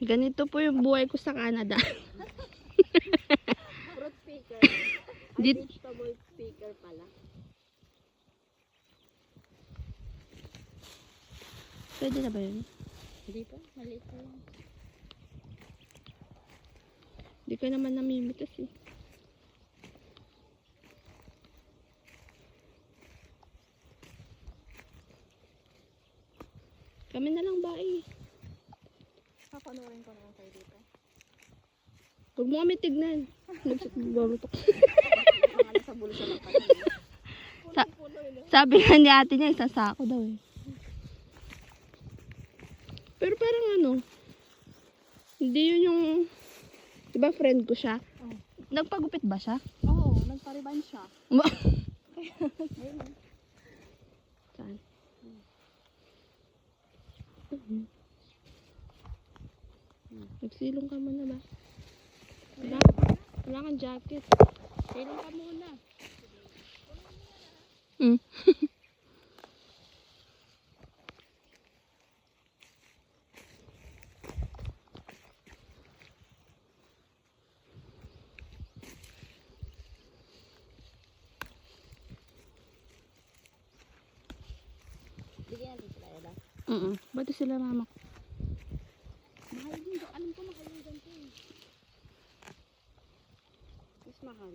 Ganito po yung buhay ko sa Canada. Fruit picker. Dit- Vegetable picker pala. Pwede na ba yun? Hindi pa, maliit pa lang. Hindi ko naman namimitas eh. Kami na lang ba eh. Papanoorin ko naman kayo dito. Huwag mo kami tignan. Nagsasabalutok. Mga nasa bulsa lang pala. Puno-puno yun. Sabi nga ni ate niya, isang sako daw eh. Pero parang ano, hindi yun yung, di ba friend ko siya? Oh. Nagpagupit ba siya? Oo, nagpariban siya. Ayun. Saan? Nagsilong ka muna ba? Wala kang jacket. Silong ka muna. Hmm. Bigyan natin sila, Ella. Ba't sila mama ko? Mahal din. Alam ko mahal yung ganito eh. Mas mahal.